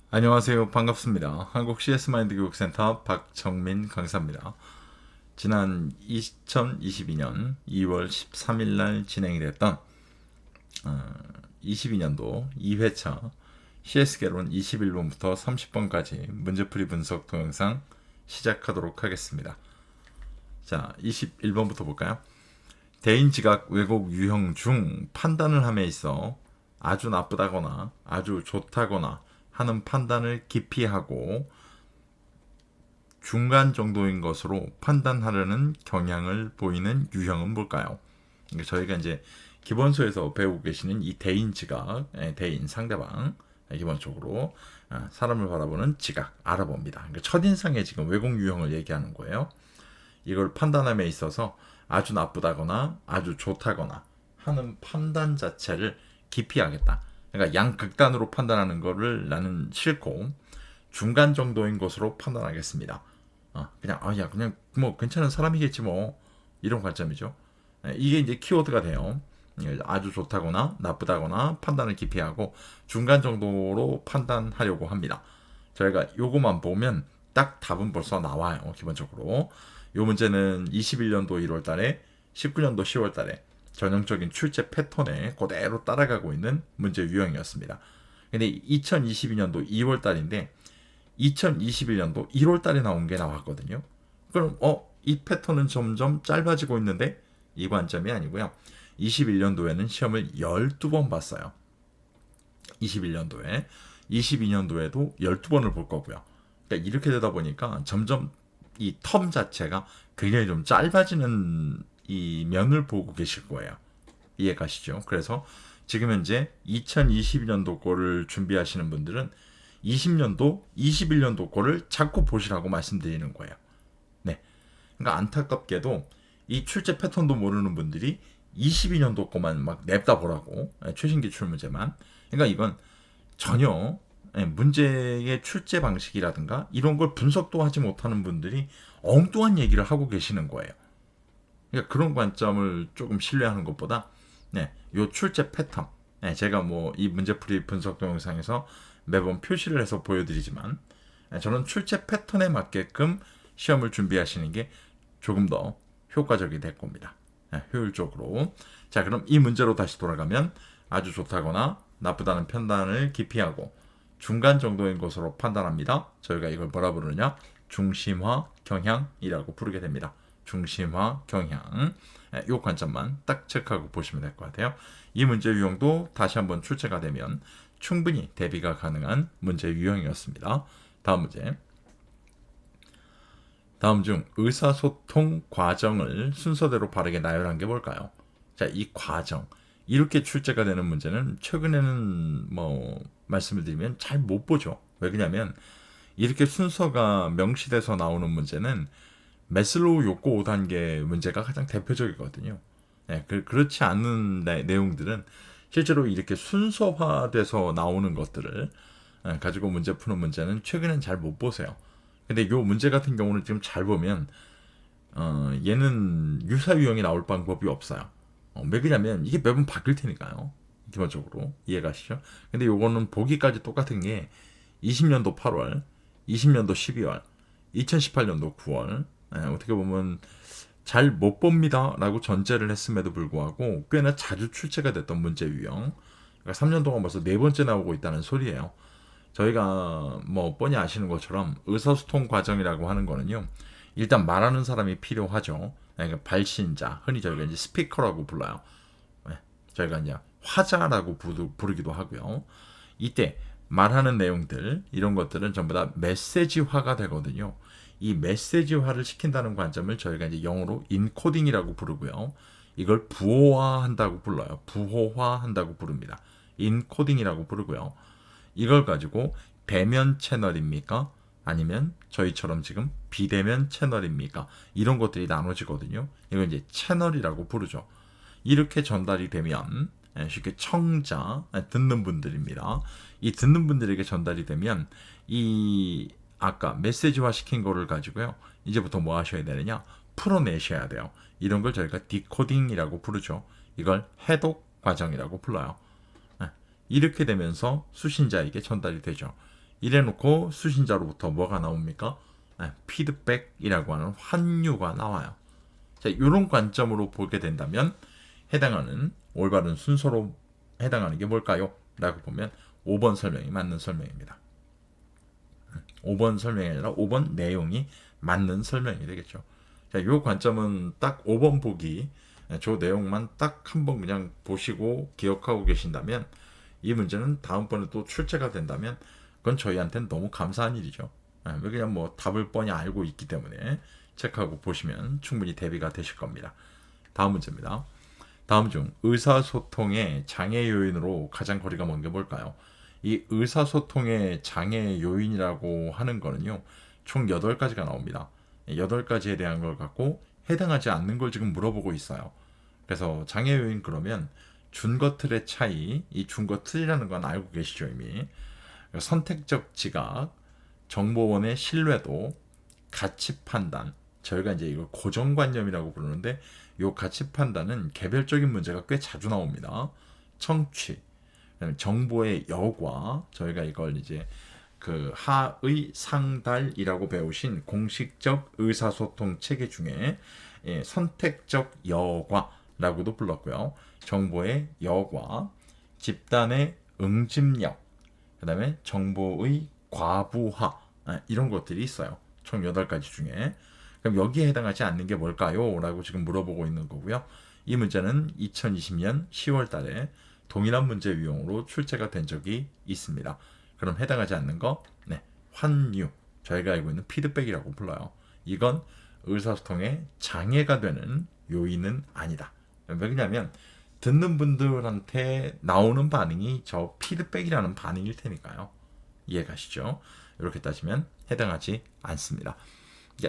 안녕하세요. 반갑습니다. 한국 CS 마인드 교육센터 박정민 강사입니다. 지난 2022년 2월 13일 날 진행이 됐던 22년도 2회차 CS개론 21번부터 30번까지 문제풀이 분석 동영상 시작하도록 하겠습니다. 자, 21번부터 볼까요? 대인 지각 왜곡 유형 중 판단을 함에 있어 아주 나쁘다거나 아주 좋다거나 하는 판단을 깊이 하고 중간 정도인 것으로 판단하려는 경향을 보이는 유형은 뭘까요? 그러니까 저희가 이제 기본서에서 배우고 계시는 이 대인 지각, 대인 상대방, 기본적으로 사람을 바라보는 지각, 알아봅니다. 그러니까 첫인상에 지금 왜곡 유형을 얘기하는 거예요. 이걸 판단함에 있어서 아주 나쁘다거나 아주 좋다거나 하는 판단 자체를 깊이 하겠다. 그러니까 양극단으로 판단하는 거를 나는 싫고 중간 정도인 것으로 판단하겠습니다. 그냥 뭐 괜찮은 사람이겠지 뭐 이런 관점이죠. 이게 이제 키워드가 돼요. 아주 좋다거나 나쁘다거나 판단을 깊이 하고 중간 정도로 판단하려고 합니다. 저희가 요거만 보면 딱 답은 벌써 나와요. 기본적으로 요 문제는 21년도 1월 달에 19년도 10월 달에 전형적인 출제 패턴에 그대로 따라가고 있는 문제 유형이었습니다. 근데 2022년도 2월 달인데 2021년도 1월 달에 나온 게 나왔거든요. 그럼 이 패턴은 점점 짧아지고 있는데 이 관점이 아니고요. 21년도에는 시험을 12번 봤어요. 21년도에 22년도에도 12번을 볼 거고요. 그러니까 이렇게 되다 보니까 점점 이 텀 자체가 굉장히 좀 짧아지는 이 면을 보고 계실 거예요. 이해가시죠? 그래서 지금 현재 2022년도 거를 준비하시는 분들은 20년도, 21년도 거를 자꾸 보시라고 말씀드리는 거예요. 네. 그러니까 안타깝게도 이 출제 패턴도 모르는 분들이 22년도 거만 막 냅다 보라고, 최신 기출 문제만. 그러니까 이건 전혀 문제의 출제 방식이라든가 이런 걸 분석도 하지 못하는 분들이 엉뚱한 얘기를 하고 계시는 거예요. 그러니까 그런 관점을 조금 신뢰하는 것보다 요 출제 패턴, 제가 뭐 이 문제풀이 분석 동영상에서 매번 표시를 해서 보여드리지만 저는 출제 패턴에 맞게끔 시험을 준비하시는 게 조금 더 효과적이 될 겁니다. 효율적으로. 자, 그럼 이 문제로 다시 돌아가면 아주 좋다거나 나쁘다는 판단을 기피하고 중간 정도인 것으로 판단합니다. 저희가 이걸 뭐라 부르느냐? 중심화 경향이라고 부르게 됩니다. 중심화 경향. 이 관점만 딱 체크하고 보시면 될 것 같아요. 이 문제 유형도 다시 한번 출제가 되면 충분히 대비가 가능한 문제 유형이었습니다. 다음 문제. 다음 중 의사소통 과정을 순서대로 바르게 나열한 게 뭘까요? 자, 이 과정. 이렇게 출제가 되는 문제는 최근에는 뭐 말씀을 드리면 잘 못 보죠. 왜 그러냐면 이렇게 순서가 명시돼서 나오는 문제는 매슬로우 욕구 5단계 문제가 가장 대표적이거든요. 그렇지 않은 내용들은 실제로 이렇게 순서화돼서 나오는 것들을 가지고 문제 푸는 문제는 최근엔 잘 못 보세요. 근데 이 문제 같은 경우는 지금 잘 보면 얘는 유사 유형이 나올 방법이 없어요. 왜 그러냐면 이게 매번 바뀔 테니까요. 기본적으로 이해가시죠? 근데 요거는 보기까지 똑같은 게 20년도 8월, 20년도 12월, 2018년도 9월. 어떻게 보면 잘 못 봅니다 라고 전제를 했음에도 불구하고 꽤나 자주 출제가 됐던 문제 유형. 그러니까 3년 동안 벌써 4번째 나오고 있다는 소리예요. 저희가 뭐 뻔히 아시는 것처럼 의사소통 과정이라고 하는 거는요. 일단 말하는 사람이 필요하죠. 그러니까 발신자, 흔히 저희가 이제 스피커라고 불러요. 저희가 이제 화자라고 부르기도 하고요. 이때 말하는 내용들 이런 것들은 전부 다 메시지화가 되거든요. 이 메시지화를 시킨다는 관점을 저희가 이제 영어로 인코딩이라고 부르고요. 이걸 부호화한다고 불러요. 부호화한다고 부릅니다. 인코딩이라고 부르고요. 이걸 가지고 대면 채널입니까? 아니면 저희처럼 지금 비대면 채널입니까? 이런 것들이 나눠지거든요. 이걸 이제 채널이라고 부르죠. 이렇게 전달이 되면 쉽게 청자, 듣는 분들입니다. 이 듣는 분들에게 전달이 되면 이 아까 메시지화 시킨 거를 가지고요. 이제부터 뭐 하셔야 되느냐? 풀어내셔야 돼요. 이런 걸 저희가 디코딩이라고 부르죠. 이걸 해독 과정이라고 불러요. 이렇게 되면서 수신자에게 전달이 되죠. 이래놓고 수신자로부터 뭐가 나옵니까? 피드백이라고 하는 환유가 나와요. 자, 이런 관점으로 보게 된다면 해당하는 올바른 순서로 해당하는 게 뭘까요? 라고 보면 5번 설명이 맞는 설명입니다. 5번 설명이 아니라 5번 내용이 맞는 설명이 되겠죠. 자, 이 관점은 딱 5번 보기, 저 내용만 딱 한번 그냥 보시고 기억하고 계신다면 이 문제는 다음번에 또 출제가 된다면 그건 저희한테는 너무 감사한 일이죠. 그냥 뭐 답을 뻔히 알고 있기 때문에 체크하고 보시면 충분히 대비가 되실 겁니다. 다음 문제입니다. 다음 중 의사소통의 장애 요인으로 가장 거리가 먼 게 뭘까요? 이 의사소통의 장애 요인이라고 하는 거는요, 총 8가지가 나옵니다. 8가지에 대한 걸 갖고 해당하지 않는 걸 지금 물어보고 있어요. 그래서 장애 요인 그러면 준거 틀의 차이, 이 준거 틀이라는 건 알고 계시죠 이미. 선택적 지각, 정보원의 신뢰도, 가치 판단, 저희가 이제 이걸 고정관념이라고 부르는데 이 가치 판단은 개별적인 문제가 꽤 자주 나옵니다. 청취, 정보의 여과, 저희가 이걸 이제 그 하의 상달이라고 배우신 공식적 의사소통 체계 중에 선택적 여과라고도 불렀고요. 정보의 여과, 집단의 응집력, 그 다음에 정보의 과부하, 이런 것들이 있어요. 총 8가지 중에. 그럼 여기에 해당하지 않는 게 뭘까요? 라고 지금 물어보고 있는 거고요. 이 문제는 2020년 10월 달에 동일한 문제 유형으로 출제가 된 적이 있습니다. 그럼 해당하지 않는 거, 환유, 저희가 알고 있는 피드백이라고 불러요. 이건 의사소통에 장애가 되는 요인은 아니다. 왜냐하면 듣는 분들한테 나오는 반응이 저 피드백이라는 반응일 테니까요. 이해가시죠? 이렇게 따지면 해당하지 않습니다.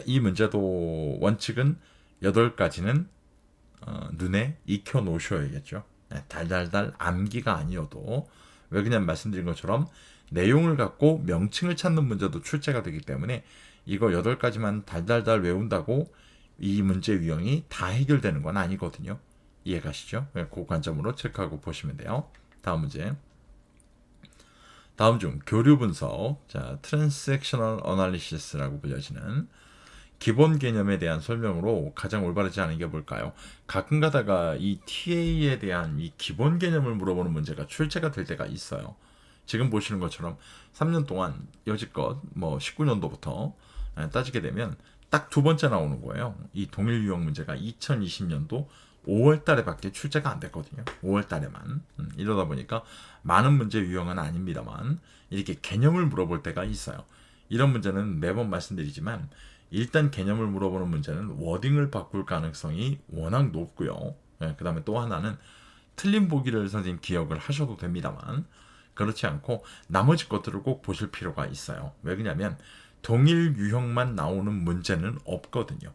이 문제도 원칙은 8가지는 눈에 익혀 놓으셔야겠죠. 달달달 암기가 아니어도, 왜 그냥 말씀드린 것처럼 내용을 갖고 명칭을 찾는 문제도 출제가 되기 때문에 이거 8가지만 달달달 외운다고 이 문제 유형이 다 해결되는 건 아니거든요. 이해가시죠? 그 관점으로 체크하고 보시면 돼요. 다음 문제. 다음 중 교류 분석, 자, 트랜잭셔널 어널리시스라고 불려지는 기본 개념에 대한 설명으로 가장 올바르지 않은 게 뭘까요? 가끔 가다가 이 TA에 대한 이 기본 개념을 물어보는 문제가 출제가 될 때가 있어요. 지금 보시는 것처럼 3년 동안 여지껏 뭐 19년도부터 따지게 되면 딱 2번째 나오는 거예요. 이 동일 유형 문제가 2020년도 5월 달에 밖에 출제가 안 됐거든요. 5월 달에만. 이러다 보니까 많은 문제 유형은 아닙니다만 이렇게 개념을 물어볼 때가 있어요. 이런 문제는 매번 말씀드리지만 일단 개념을 물어보는 문제는 워딩을 바꿀 가능성이 워낙 높고요. 그 다음에 또 하나는 틀린 보기를 선생님 기억을 하셔도 됩니다만 그렇지 않고 나머지 것들을 꼭 보실 필요가 있어요. 왜 그러냐면 동일 유형만 나오는 문제는 없거든요.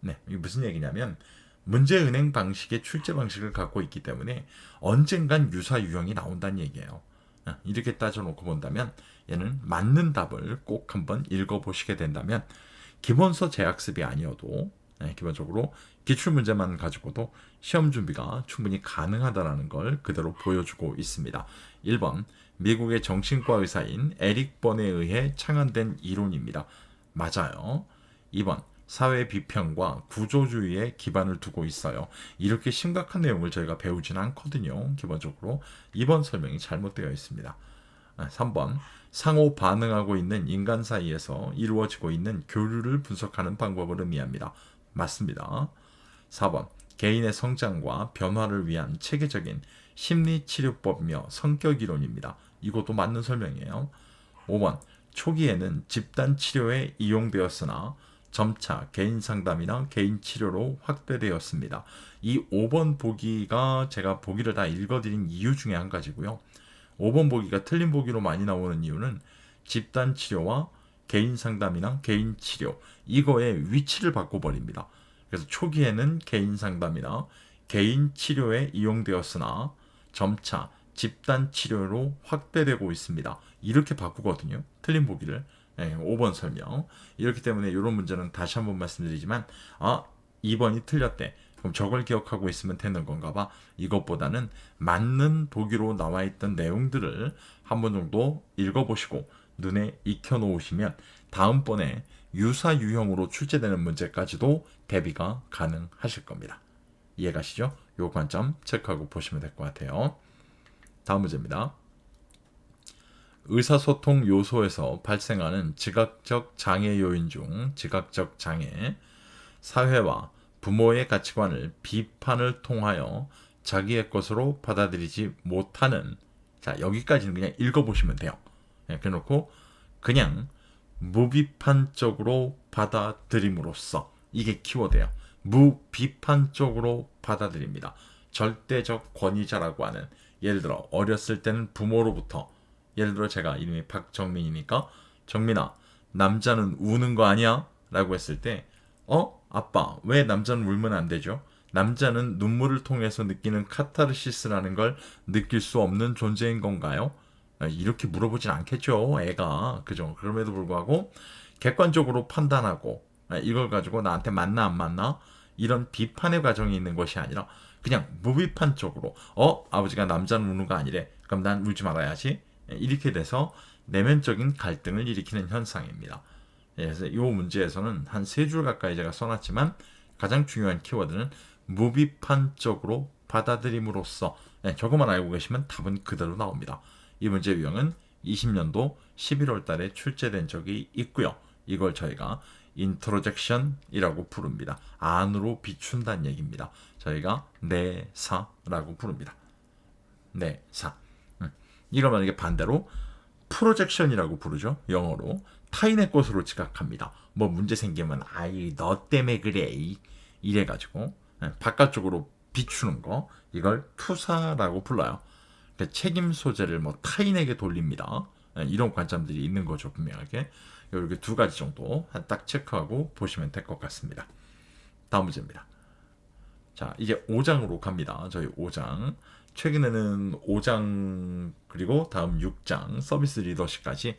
이게 무슨 얘기냐면 문제 은행 방식의 출제 방식을 갖고 있기 때문에 언젠간 유사 유형이 나온다는 얘기예요. 이렇게 따져놓고 본다면 얘는 맞는 답을 꼭 한번 읽어보시게 된다면 기본서 재학습이 아니어도 기본적으로 기출문제만 가지고도 시험 준비가 충분히 가능하다는 걸 그대로 보여주고 있습니다. 1번 미국의 정신과 의사인 에릭 번에 의해 창안된 이론입니다. 맞아요. 2번 사회 비평과 구조주의에 기반을 두고 있어요. 이렇게 심각한 내용을 저희가 배우지는 않거든요. 기본적으로 2번 설명이 잘못되어 있습니다. 3번 상호 반응하고 있는 인간 사이에서 이루어지고 있는 교류를 분석하는 방법을 의미합니다. 맞습니다. 4번 개인의 성장과 변화를 위한 체계적인 심리치료법이며 성격이론입니다. 이것도 맞는 설명이에요. 5번 초기에는 집단치료에 이용되었으나 점차 개인 상담이나 개인 치료로 확대되었습니다. 이 5번 보기가 제가 보기를 다 읽어드린 이유 중에 한 가지고요. 5번 보기가 틀린 보기로 많이 나오는 이유는 집단 치료와 개인 상담이나 개인 치료 이거의 위치를 바꿔버립니다. 그래서 초기에는 개인 상담이나 개인 치료에 이용되었으나 점차 집단 치료로 확대되고 있습니다. 이렇게 바꾸거든요. 틀린 보기를. 5번 설명. 이렇기 때문에 이런 문제는 다시 한번 말씀드리지만 2번이 틀렸대. 그럼 저걸 기억하고 있으면 되는 건가 봐. 이것보다는 맞는 보기로 나와 있던 내용들을 한 번 정도 읽어보시고 눈에 익혀놓으시면 다음번에 유사 유형으로 출제되는 문제까지도 대비가 가능하실 겁니다. 이해가시죠? 요 관점 체크하고 보시면 될 것 같아요. 다음 문제입니다. 의사소통 요소에서 발생하는 지각적 장애 요인 중 지각적 장애, 사회와 부모의 가치관을 비판을 통하여 자기의 것으로 받아들이지 못하는, 자 여기까지는 그냥 읽어보시면 돼요. 그래놓고 그냥 무비판적으로 받아들임으로써, 이게 키워드예요. 무비판적으로 받아들입니다. 절대적 권위자라고 하는, 예를 들어 어렸을 때는 부모로부터, 예를 들어 제가 이름이 박정민이니까 정민아 남자는 우는 거 아니야? 라고 했을 때 아빠 왜 남자는 울면 안 되죠? 남자는 눈물을 통해서 느끼는 카타르시스라는 걸 느낄 수 없는 존재인 건가요? 이렇게 물어보진 않겠죠 애가. 그죠? 그럼에도 불구하고 객관적으로 판단하고 이걸 가지고 나한테 맞나 안 맞나 이런 비판의 과정이 있는 것이 아니라 그냥 무비판적으로 아버지가 남자는 우는 거 아니래 그럼 난 울지 말아야지, 이렇게 돼서 내면적인 갈등을 일으키는 현상입니다. 그래서 이 문제에서는 한 3줄 가까이 제가 써놨지만 가장 중요한 키워드는 무비판적으로 받아들임으로써, 저것만 알고 계시면 답은 그대로 나옵니다. 이 문제 유형은 20년도 11월 달에 출제된 적이 있고요. 이걸 저희가 인트로젝션이라고 부릅니다. 안으로 비춘다는 얘기입니다. 저희가 내사라고 부릅니다. 내사. 이러면 이게 반대로 프로젝션이라고 부르죠. 영어로. 타인의 것으로 지각합니다. 뭐 문제 생기면 아이 너 때문에 그래 이래가지고 바깥쪽으로 비추는 거, 이걸 투사라고 불러요. 그러니까 책임 소재를 뭐 타인에게 돌립니다. 이런 관점들이 있는 거죠. 분명하게. 이렇게 2가지 정도 딱 체크하고 보시면 될 것 같습니다. 다음 문제입니다. 자, 이제 5장으로 갑니다. 저희 5장. 최근에는 5장 그리고 다음 6장 서비스 리더십까지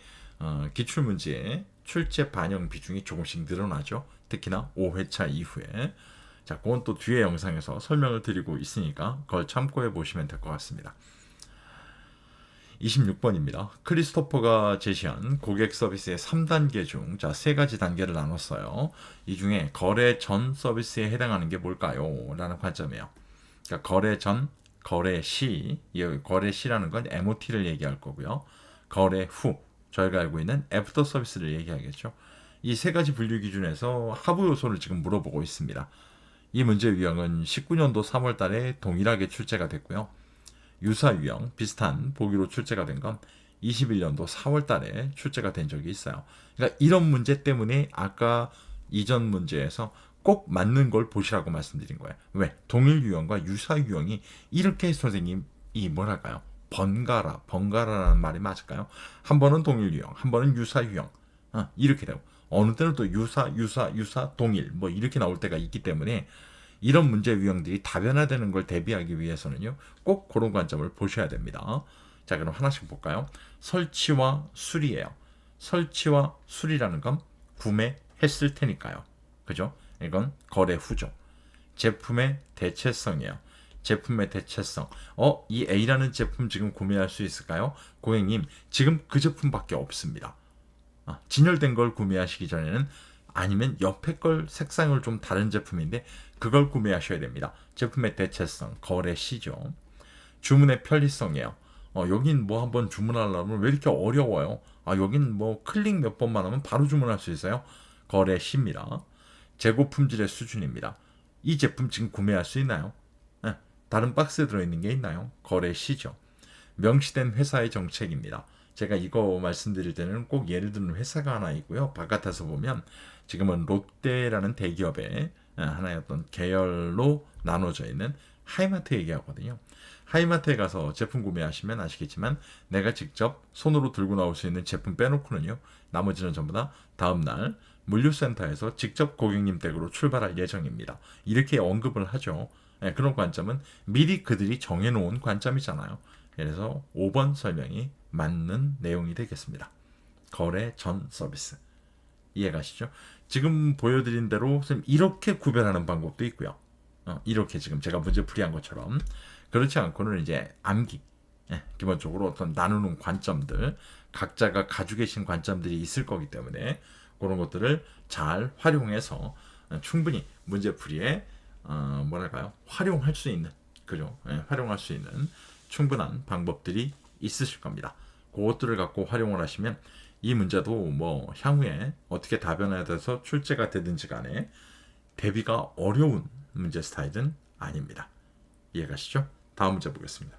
기출문제의 출제 반영 비중이 조금씩 늘어나죠. 특히나 5회차 이후에. 자, 그건 또 뒤에 영상에서 설명을 드리고 있으니까 그걸 참고해 보시면 될 것 같습니다. 26번입니다. 크리스토퍼가 제시한 고객 서비스의 3단계 중, 자, 3가지 단계를 나눴어요. 이 중에 거래 전 서비스에 해당하는 게 뭘까요? 라는 관점이에요. 그러니까 거래 전, 거래 시, 거래 시라는 건 MOT를 얘기할 거고요. 거래 후, 저희가 알고 있는 애프터 서비스를 얘기하겠죠. 이 3가지 분류 기준에서 하부 요소를 지금 물어보고 있습니다. 이 문제 유형은 19년도 3월 달에 동일하게 출제가 됐고요. 유사 유형, 비슷한 보기로 출제가 된 건 21년도 4월 달에 출제가 된 적이 있어요. 그러니까 이런 문제 때문에 아까 이전 문제에서 꼭 맞는 걸 보시라고 말씀드린 거예요. 왜? 동일 유형과 유사 유형이 이렇게 선생님이 뭐랄까요? 번갈아라는 말이 맞을까요? 한 번은 동일 유형, 한 번은 유사 유형. 이렇게 되고 어느 때는 또 유사, 동일 뭐 이렇게 나올 때가 있기 때문에 이런 문제 유형들이 다변화되는 걸 대비하기 위해서는요, 꼭 그런 관점을 보셔야 됩니다. 자, 그럼 하나씩 볼까요? 설치와 수리예요. 설치와 수리라는 건 구매했을 테니까요. 그죠? 이건 거래 후죠. 제품의 대체성이에요. 제품의 대체성. 이 A라는 제품 지금 구매할 수 있을까요? 고객님, 지금 그 제품밖에 없습니다. 진열된 걸 구매하시기 전에는, 아니면 옆에 걸 색상을 좀 다른 제품인데 그걸 구매하셔야 됩니다. 제품의 대체성, 거래 시죠. 주문의 편리성이에요. 여긴 뭐 한번 주문하려면 왜 이렇게 어려워요? 여긴 뭐 클릭 몇 번만 하면 바로 주문할 수 있어요. 거래 시입니다. 재고 품질의 수준입니다. 이 제품 지금 구매할 수 있나요? 다른 박스에 들어있는 게 있나요? 거래 시죠. 명시된 회사의 정책입니다. 제가 이거 말씀드릴 때는 꼭 예를 드는 회사가 하나 있고요. 바깥에서 보면 지금은 롯데라는 대기업의 하나의 어떤 계열로 나눠져 있는 하이마트 얘기하거든요. 하이마트에 가서 제품 구매하시면 아시겠지만 내가 직접 손으로 들고 나올 수 있는 제품 빼놓고는요, 나머지는 전부 다 다음날 물류센터에서 직접 고객님 댁으로 출발할 예정입니다. 이렇게 언급을 하죠. 그런 관점은 미리 그들이 정해놓은 관점이잖아요. 그래서 5번 설명이 맞는 내용이 되겠습니다. 거래 전 서비스. 이해가시죠? 지금 보여드린 대로 이렇게 구별하는 방법도 있고요. 이렇게 지금 제가 문제 풀이한 것처럼. 그렇지 않고는 이제 암기. 기본적으로 어떤 나누는 관점들, 각자가 가지고 계신 관점들이 있을 거기 때문에 그런 것들을 잘 활용해서 충분히 문제풀이에 뭐랄까요, 활용할 수 있는, 그죠? 활용할 수 있는 충분한 방법들이 있으실 겁니다. 그것들을 갖고 활용을 하시면 이 문제도 뭐 향후에 어떻게 답변해야 돼서 출제가 되든지 간에 대비가 어려운 문제 스타일은 아닙니다. 이해가시죠? 다음 문제 보겠습니다.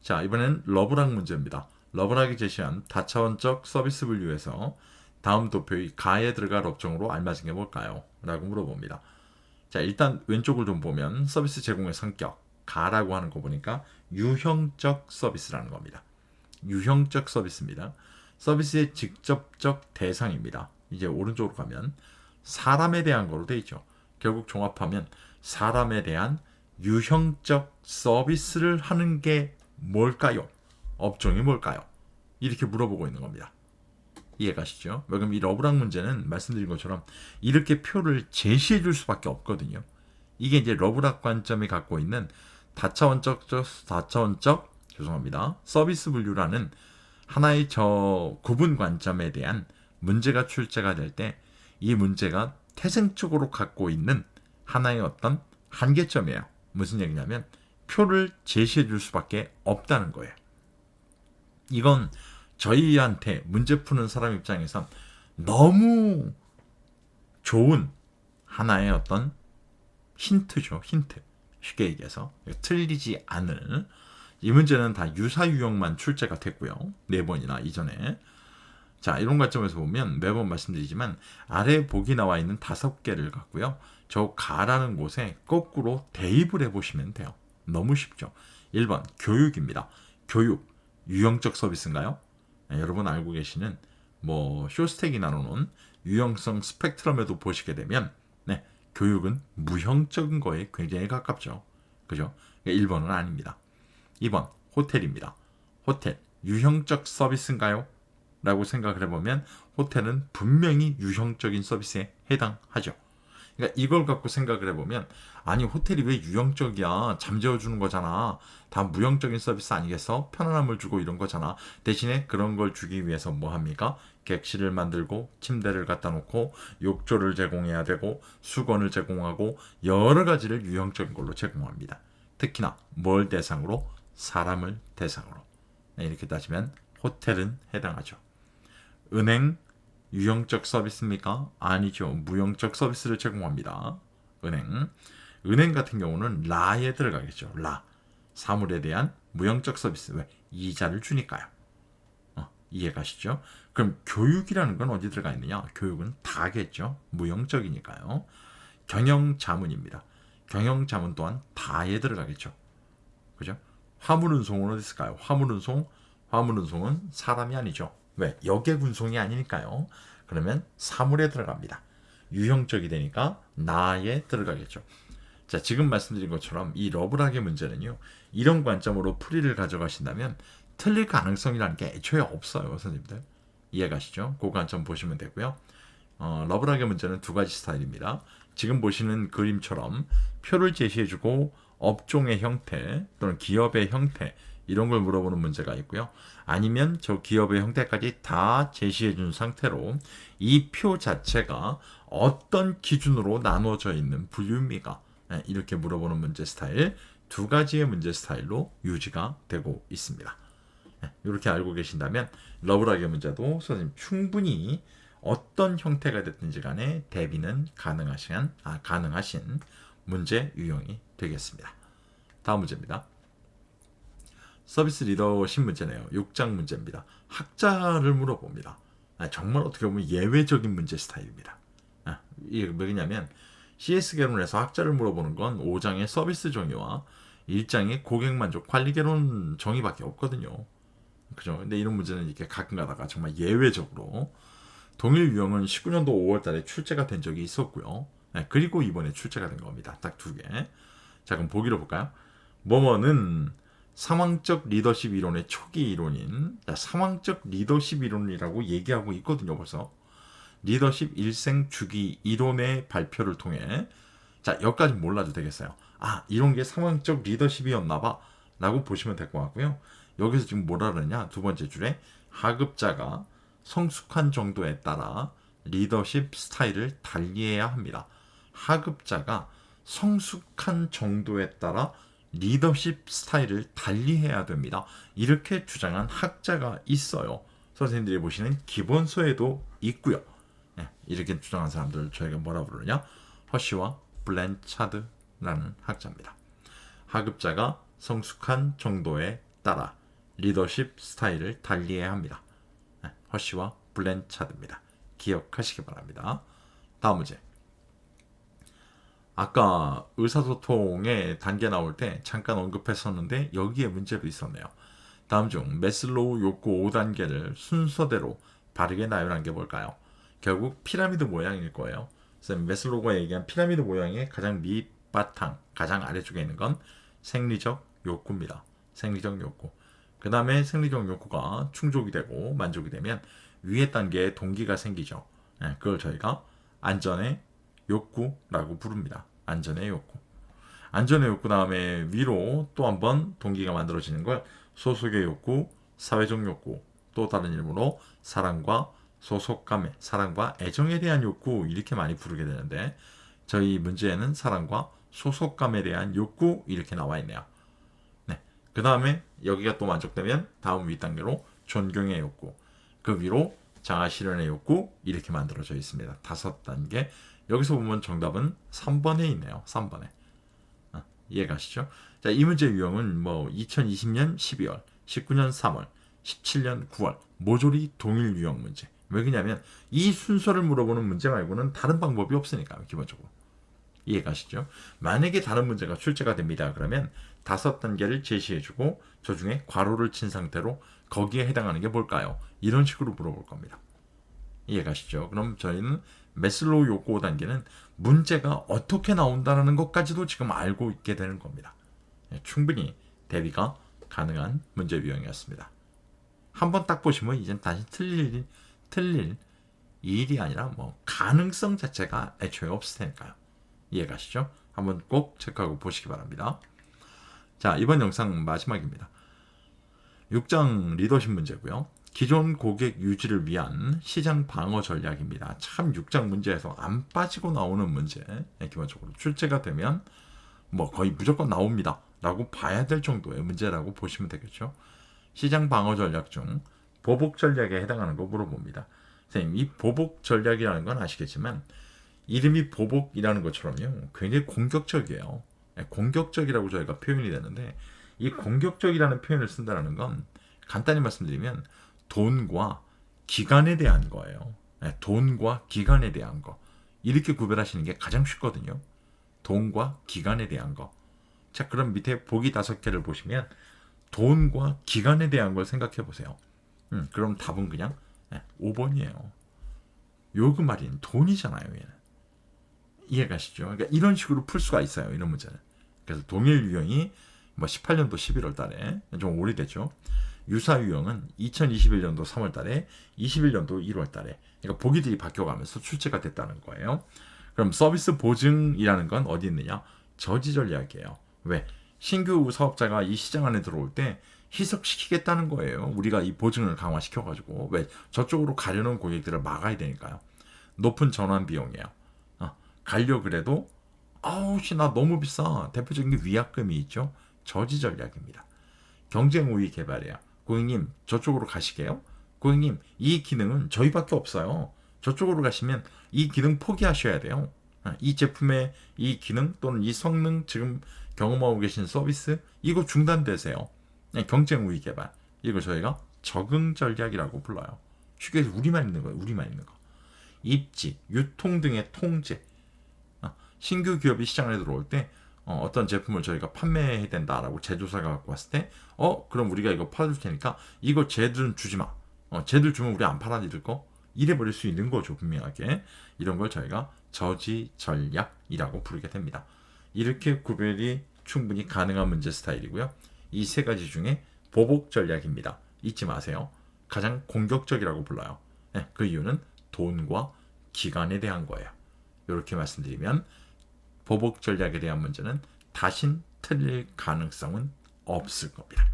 자, 이번엔 러브락 문제입니다. 러브락이 제시한 다차원적 서비스 분류에서 다음 도표의 가에 들어갈 업종으로 알맞은 게 뭘까요? 라고 물어봅니다. 자, 일단 왼쪽을 좀 보면 서비스 제공의 성격, 가라고 하는 거 보니까 유형적 서비스라는 겁니다. 유형적 서비스입니다. 서비스의 직접적 대상입니다. 이제 오른쪽으로 가면 사람에 대한 거로 돼 있죠. 결국 종합하면 사람에 대한 유형적 서비스를 하는 게 뭘까요? 업종이 뭘까요? 이렇게 물어보고 있는 겁니다. 이해가시죠? 그럼 이 러브락 문제는 말씀드린 것처럼 이렇게 표를 제시해 줄 수밖에 없거든요. 이게 이제 러브락 관점이 갖고 있는 다차원적 서비스 분류라는 하나의 저 구분 관점에 대한 문제가 출제가 될 때 이 문제가 태생적으로 갖고 있는 하나의 어떤 한계점이에요. 무슨 얘기냐면 표를 제시해 줄 수밖에 없다는 거예요. 이건 저희한테 문제 푸는 사람 입장에선 너무 좋은 하나의 어떤 힌트죠. 힌트. 쉽게 얘기해서 틀리지 않을, 이 문제는 다 유사유형만 출제가 됐고요. 4번이나 이전에. 자, 이런 관점에서 보면 매번 말씀드리지만 아래 보기 나와 있는 5개를 갖고요. 저 가라는 곳에 거꾸로 대입을 해보시면 돼요. 너무 쉽죠. 1번 교육입니다. 교육 유형적 서비스인가요? 여러분 알고 계시는 뭐 쇼스택이 나누는 유형성 스펙트럼에도 보시게 되면 교육은 무형적인 거에 굉장히 가깝죠. 그죠? 1번은 아닙니다. 2번 호텔입니다. 호텔 유형적 서비스인가요? 라고 생각을 해보면 호텔은 분명히 유형적인 서비스에 해당하죠. 그러니까 이걸 갖고 생각을 해보면 아니 호텔이 왜 유형적이야? 잠재워주는 거잖아. 다 무형적인 서비스 아니겠어? 편안함을 주고 이런 거잖아. 대신에 그런 걸 주기 위해서 뭐 합니까? 객실을 만들고 침대를 갖다 놓고 욕조를 제공해야 되고 수건을 제공하고 여러 가지를 유형적인 걸로 제공합니다. 특히나 뭘 대상으로? 사람을 대상으로. 이렇게 따지면 호텔은 해당하죠. 은행 유형적 서비스입니까? 아니죠. 무형적 서비스를 제공합니다. 은행 같은 경우는 라에 들어가겠죠. 라. 사물에 대한 무형적 서비스. 왜? 이자를 주니까요. 이해가시죠? 그럼 교육이라는 건 어디 들어가 있느냐? 교육은 다겠죠. 무형적이니까요. 경영자문입니다. 경영자문 또한 다에 들어가겠죠. 그죠? 화물운송은 어디 있을까요? 화물운송은 사람이 아니죠. 왜? 여객운송이 아니니까요. 그러면 사물에 들어갑니다. 유형적이 되니까 나에 들어가겠죠. 자, 지금 말씀드린 것처럼 이 러브락의 문제는요. 이런 관점으로 풀이를 가져가신다면 틀릴 가능성이라는 게 애초에 없어요. 선생님들. 이해가시죠? 그 관점 보시면 되고요. 러브락의 문제는 2가지 스타일입니다. 지금 보시는 그림처럼 표를 제시해주고 업종의 형태 또는 기업의 형태 이런 걸 물어보는 문제가 있고요. 아니면 저 기업의 형태까지 다 제시해 준 상태로 이 표 자체가 어떤 기준으로 나누어져 있는 분류입니까? 이렇게 물어보는 문제 스타일 2가지의 문제 스타일로 유지가 되고 있습니다. 이렇게 알고 계신다면 러브락의 문제도 선생님 충분히 어떤 형태가 됐든지 간에 대비는 가능하신 문제 유형이 되겠습니다. 다음 문제입니다. 서비스 리더십 문제네요. 6장 문제입니다. 학자를 물어봅니다. 정말 어떻게 보면 예외적인 문제 스타일입니다. 이게 뭐냐면 CS 개론에서 학자를 물어보는 건 5장의 서비스 정의와 1장의 고객 만족 관리 개론 정의밖에 없거든요. 그죠? 근데 이런 문제는 이렇게 가끔 가다가 정말 예외적으로 동일 유형은 19년도 5월 달에 출제가 된 적이 있었고요. 그리고 이번에 출제가 된 겁니다. 딱 2개. 자, 그럼 보기로 볼까요? 뭐뭐는 상황적 리더십 이론의 초기 이론인 상황적 리더십 이론이라고 얘기하고 있거든요. 벌써 리더십 일생 주기 이론의 발표를 통해 자, 여기까지 몰라도 되겠어요. 이런 게 상황적 리더십이었나 봐 라고 보시면 될 것 같고요. 여기서 지금 뭐라 그러냐, 두 번째 줄에 하급자가 성숙한 정도에 따라 리더십 스타일을 달리해야 합니다. 하급자가 성숙한 정도에 따라 리더십 스타일을 달리해야 됩니다. 이렇게 주장한 학자가 있어요. 선생님들이 보시는 기본서에도 있고요. 네, 이렇게 주장한 사람들 저희가 뭐라 부르냐? 허쉬와 블랜차드라는 학자입니다. 하급자가 성숙한 정도에 따라 리더십 스타일을 달리해야 합니다. 네, 허쉬와 블랜차드입니다. 기억하시기 바랍니다. 다음 문제. 아까 의사소통의 단계 나올 때 잠깐 언급했었는데 여기에 문제도 있었네요. 다음 중 매슬로우 욕구 5단계를 순서대로 바르게 나열한 게 뭘까요? 결국 피라미드 모양일 거예요. 그래서 매슬로우가 얘기한 피라미드 모양의 가장 밑바탕, 가장 아래쪽에 있는 건 생리적 욕구입니다. 생리적 욕구. 그 다음에 생리적 욕구가 충족이 되고 만족이 되면 위에 단계에 동기가 생기죠. 네, 그걸 저희가 안전의 욕구라고 부릅니다. 안전의 욕구. 안전의 욕구 다음에 위로 또 한 번 동기가 만들어지는 걸 소속의 욕구, 사회적 욕구, 또 다른 이름으로 사랑과 소속감에, 사랑과 애정에 대한 욕구 이렇게 많이 부르게 되는데 저희 문제에는 사랑과 소속감에 대한 욕구 이렇게 나와 있네요. 네. 그 다음에 여기가 또 만족되면 다음 윗단계로 존경의 욕구, 그 위로 자아실현의 욕구 이렇게 만들어져 있습니다. 5단계. 여기서 보면 정답은 3번에 있네요. 3번에. 이해가시죠? 자, 이 문제 유형은 뭐 2020년 12월, 19년 3월, 17년 9월 모조리 동일 유형 문제. 왜 그러냐면 이 순서를 물어보는 문제 말고는 다른 방법이 없으니까요. 기본적으로. 이해가시죠? 만약에 다른 문제가 출제가 됩니다. 그러면 5단계를 제시해주고 저 중에 괄호를 친 상태로 거기에 해당하는 게 뭘까요? 이런 식으로 물어볼 겁니다. 이해가시죠? 그럼 저희는 매슬로우 욕구 5단계는 문제가 어떻게 나온다는 것까지도 지금 알고 있게 되는 겁니다. 충분히 대비가 가능한 문제 유형이었습니다. 한번 딱 보시면 이젠 다시 틀릴 일이 아니라 뭐 가능성 자체가 애초에 없을 테니까요. 이해가시죠? 한번 꼭 체크하고 보시기 바랍니다. 자, 이번 영상 마지막입니다. 6장 리더십 문제고요. 기존 고객 유지를 위한 시장 방어 전략입니다. 참 6장 문제에서 안 빠지고 나오는 문제, 기본적으로 출제가 되면 뭐 거의 무조건 나옵니다 라고 봐야 될 정도의 문제라고 보시면 되겠죠. 시장 방어 전략 중 보복 전략에 해당하는 거 물어봅니다. 선생님, 이 보복 전략이라는 건 아시겠지만 이름이 보복이라는 것처럼요 굉장히 공격적이에요. 공격적이라고 저희가 표현이 되는데 이 공격적이라는 표현을 쓴다는 건 간단히 말씀드리면 돈과 기간에 대한 거예요. 돈과 기간에 대한 거. 이렇게 구별하시는 게 가장 쉽거든요. 돈과 기간에 대한 거. 자, 그럼 밑에 보기 5개를 보시면 돈과 기간에 대한 걸 생각해 보세요. 그럼 답은 그냥 5번이에요. 요금 할인 돈이잖아요, 얘는. 이해가시죠? 그러니까 이런 식으로 풀 수가 있어요, 이런 문제는. 그래서 동일 유형이 뭐 18년도 11월 달에 좀 오래됐죠. 유사 유형은 2021년도 3월 달에, 21년도 1월 달에. 그러니까 보기들이 바뀌어가면서 출제가 됐다는 거예요. 그럼 서비스 보증이라는 건 어디 있느냐? 저지 전략이에요. 왜? 신규 사업자가 이 시장 안에 들어올 때 희석시키겠다는 거예요. 우리가 이 보증을 강화시켜가지고. 왜? 저쪽으로 가려는 고객들을 막아야 되니까요. 높은 전환 비용이에요. 가려 그래도 아우씨 나 너무 비싸. 대표적인 게 위약금이 있죠. 저지 전략입니다. 경쟁 우위 개발이야. 고객님 저쪽으로 가시게요? 고객님 이 기능은 저희밖에 없어요. 저쪽으로 가시면 이 기능 포기하셔야 돼요. 이 제품의 이 기능 또는 이 성능 지금 경험하고 계신 서비스 이거 중단되세요. 경쟁 우위 개발. 이걸 저희가 적응 전략이라고 불러요. 쉽게 해서 우리만 있는 거예요. 우리만 있는 거. 입지, 유통 등의 통제. 신규 기업이 시장에 들어올 때 어떤 제품을 저희가 판매해야 된다라고 제조사가 갖고 왔을 때 그럼 우리가 이거 팔아줄 테니까 이거 쟤들은 주지 마. 쟤들 주면 우리 안 팔아 니들 거. 이래버릴 수 있는 거죠. 분명하게. 이런 걸 저희가 저지 전략이라고 부르게 됩니다. 이렇게 구별이 충분히 가능한 문제 스타일이고요. 이 3가지 중에 보복 전략입니다. 잊지 마세요. 가장 공격적이라고 불러요. 그 이유는 돈과 기간에 대한 거예요. 이렇게 말씀드리면 보복 전략에 대한 문제는 다신 틀릴 가능성은 없을 겁니다.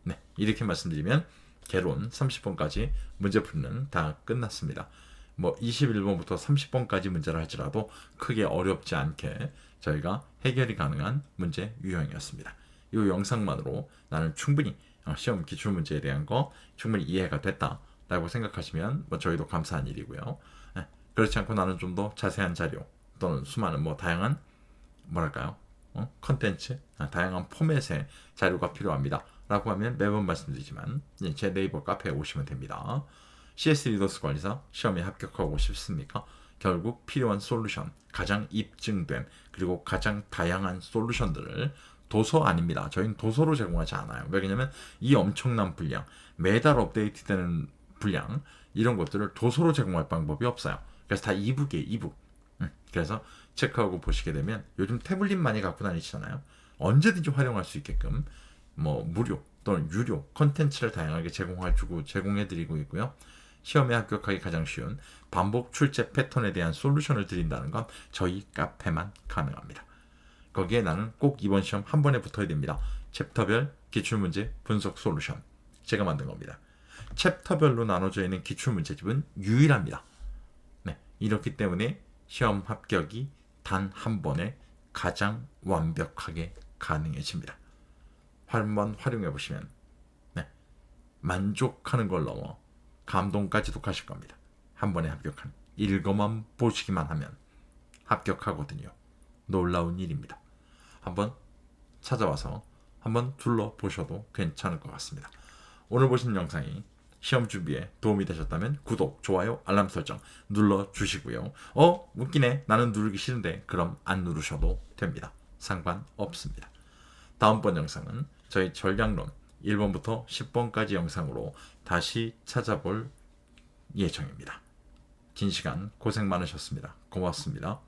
네, 이렇게 말씀드리면 개론 30번까지 문제 풀이는 다 끝났습니다. 뭐 21번부터 30번까지 문제를 할지라도 크게 어렵지 않게 저희가 해결이 가능한 문제 유형이었습니다. 이 영상만으로 나는 충분히 시험 기출문제에 대한 거 충분히 이해가 됐다라고 생각하시면 뭐 저희도 감사한 일이고요. 그렇지 않고 나는 좀 더 자세한 자료 또는 수많은 뭐 다양한 뭐랄까요 컨텐츠 다양한 포맷의 자료가 필요합니다 라고 하면 매번 말씀드리지만 제 네이버 카페에 오시면 됩니다. CS 리더스 관리사 시험에 합격하고 싶습니까? 결국 필요한 솔루션, 가장 입증된 그리고 가장 다양한 솔루션들을 도서 아닙니다. 저희는 도서로 제공하지 않아요. 왜냐하면 이 엄청난 분량, 매달 업데이트되는 분량 이런 것들을 도서로 제공할 방법이 없어요. 그래서 다 이북이에요. 이북. 그래서 체크하고 보시게 되면 요즘 태블릿 많이 갖고 다니시잖아요. 언제든지 활용할 수 있게끔 뭐 무료 또는 유료 컨텐츠를 다양하게 제공해드리고 있고요. 시험에 합격하기 가장 쉬운 반복 출제 패턴에 대한 솔루션을 드린다는 건 저희 카페만 가능합니다. 거기에 나는 꼭 이번 시험 한 번에 붙어야 됩니다. 챕터별 기출문제 분석 솔루션 제가 만든 겁니다. 챕터별로 나눠져 있는 기출문제집은 유일합니다. 네, 이렇기 때문에 시험 합격이 단 한 번에 가장 완벽하게 가능해집니다. 한번 활용해 보시면 만족하는 걸 넘어 감동까지도 가실 겁니다. 한 번에 합격한 읽어만 보시기만 하면 합격하거든요. 놀라운 일입니다. 한번 찾아와서 한번 둘러보셔도 괜찮을 것 같습니다. 오늘 보신 영상이 시험 준비에 도움이 되셨다면 구독, 좋아요, 알람 설정 눌러주시고요. 웃기네. 나는 누르기 싫은데 그럼 안 누르셔도 됩니다. 상관없습니다. 다음번 영상은 저희 전략론 1번부터 10번까지 영상으로 다시 찾아볼 예정입니다. 긴 시간 고생 많으셨습니다. 고맙습니다.